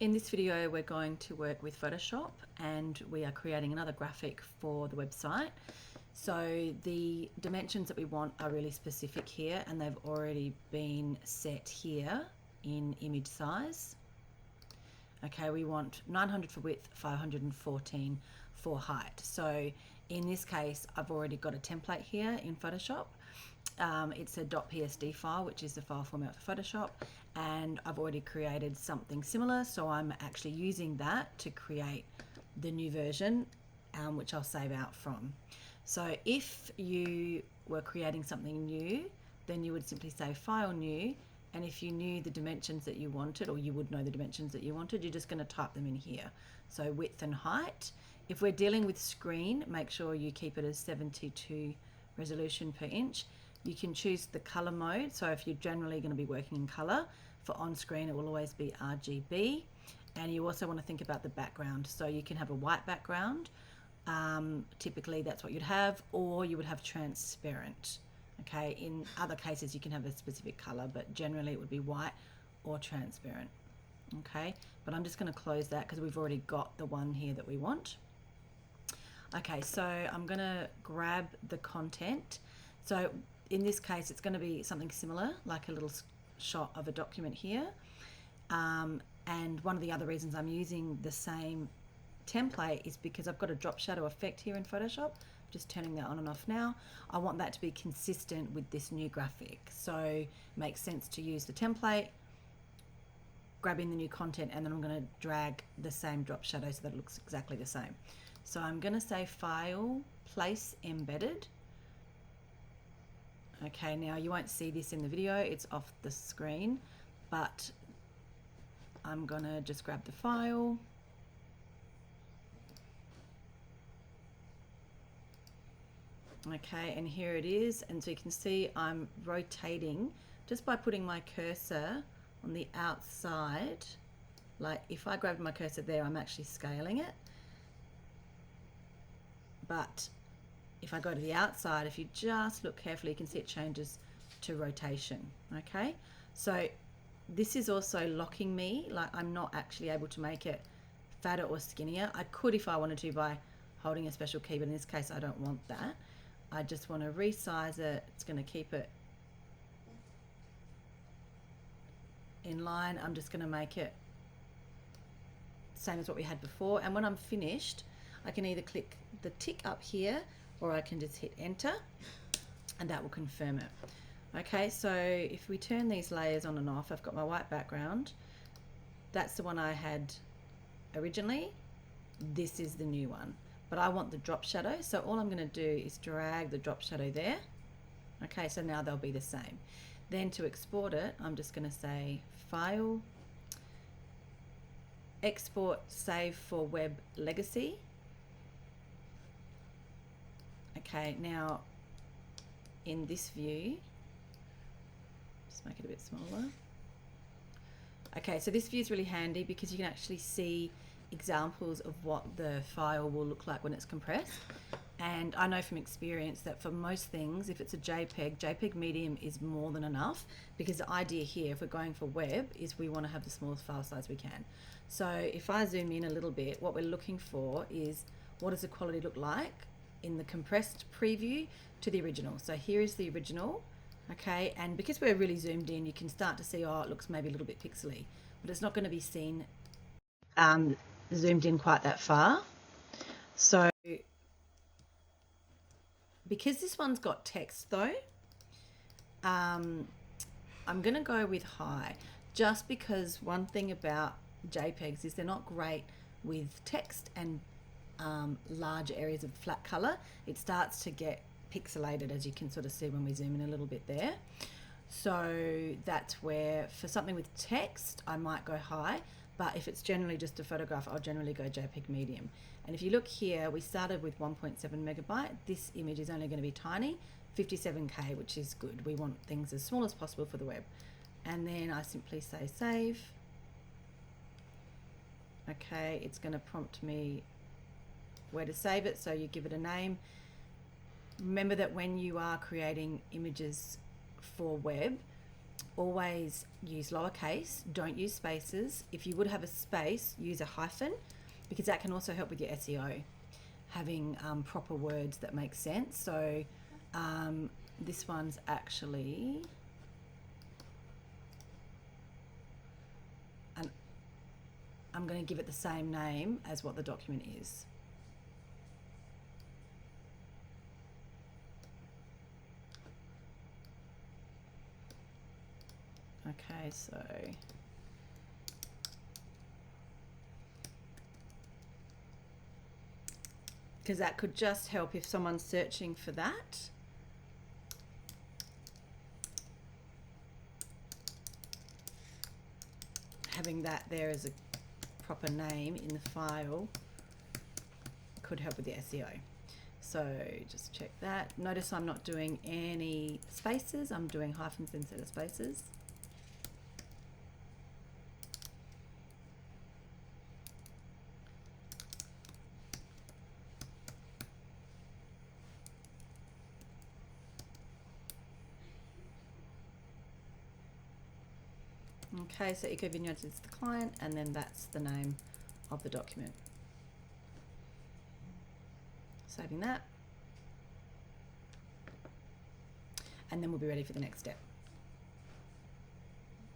In this video, we're going to work with Photoshop and we are creating another graphic for the website. So the dimensions that we want are really specific here and they've already been set here in image size. Okay, we want 900 for width, 514 for height. So in this case, I've already got a template here in Photoshop. It's a .psd file, which is the file format for Photoshop, and I've already created something similar, so I'm actually using that to create the new version, which I'll save out from. So if you were creating something new, then you would simply say File, New, and if you knew the dimensions that you wanted, or you would know the dimensions that you wanted, you're just going to type them in here. So width and height. If we're dealing with screen, make sure you keep it as 72 resolution per inch. You can choose the color mode. So if you're generally going to be working in color, for on screen it will always be RGB. And you also want to think about the background. So you can have a white background. Typically that's what you'd have, or you would have transparent. Okay, in other cases you can have a specific color, but generally it would be white or transparent. Okay, but I'm just going to close that because we've already got the one here that we want. Okay, so I'm going to grab the content. So in this case, it's going to be something similar, like a little shot of a document here. And one of the other reasons I'm using the same template is because I've got a drop shadow effect here in Photoshop. Just turning that on and off now. I want that to be consistent with this new graphic. So it makes sense to use the template, grabbing the new content, and then I'm going to drag the same drop shadow so that it looks exactly the same. So I'm going to say File, Place Embedded. Okay, now you won't see this in the video, it's off the screen, but I'm gonna just grab the file. Okay, and here it is, and so you can see I'm rotating just by putting my cursor on the outside. Like if I grabbed my cursor there, I'm actually scaling it. But if I go to the outside, if you just look carefully, you can see it changes to rotation. Okay, so this is also locking me, like I'm not actually able to make it fatter or skinnier. I could if I wanted to by holding a special key, but in this case I don't want that. I just want to resize it. It's going to keep it in line. I'm just going to make it same as what we had before, and when I'm finished I can either click the tick up here or I can just hit enter and that will confirm it. Okay, so if we turn these layers on and off, I've got my white background. That's the one I had originally. This is the new one, but I want the drop shadow. So all I'm going to do is drag the drop shadow there. Okay, so now they'll be the same. Then to export it, I'm just going to say File, Export, Save for Web Legacy. Okay, now in this view, just make it a bit smaller. Okay, so this view is really handy because you can actually see examples of what the file will look like when it's compressed. And I know from experience that for most things, if it's a JPEG medium is more than enough, because the idea here, if we're going for web, is we want to have the smallest file size we can. So if I zoom in a little bit, what we're looking for is what does the quality look like in the compressed preview to the original. So here is the original, okay, and because we're really zoomed in, you can start to see, oh, it looks maybe a little bit pixely, but it's not going to be seen zoomed in quite that far. So because this one's got text though, I'm going to go with high, just because one thing about JPEGs is they're not great with text and large areas of flat color. It starts to get pixelated, as you can sort of see when we zoom in a little bit there. So that's where for something with text I might go high, but if it's generally just a photograph, I'll generally go JPEG medium. And if you look here, we started with 1.7 megabyte. This image is only going to be tiny, 57K, which is good. We want things as small as possible for the web. And then I simply say save. Okay, it's going to prompt me where to save it, so you give it a name. Remember that when you are creating images for web, always use lowercase, don't use spaces. If you would have a space, use a hyphen, because that can also help with your SEO, having proper words that make sense. So this one's actually, and I'm going to give it the same name as what the document is. Okay, so because that could just help if someone's searching for that. Having that there as a proper name in the file could help with the SEO. So just check that. Notice I'm not doing any spaces, I'm doing hyphens instead of spaces. Okay, so Eco Vineyards is the client, and then that's the name of the document. Saving that. And then we'll be ready for the next step.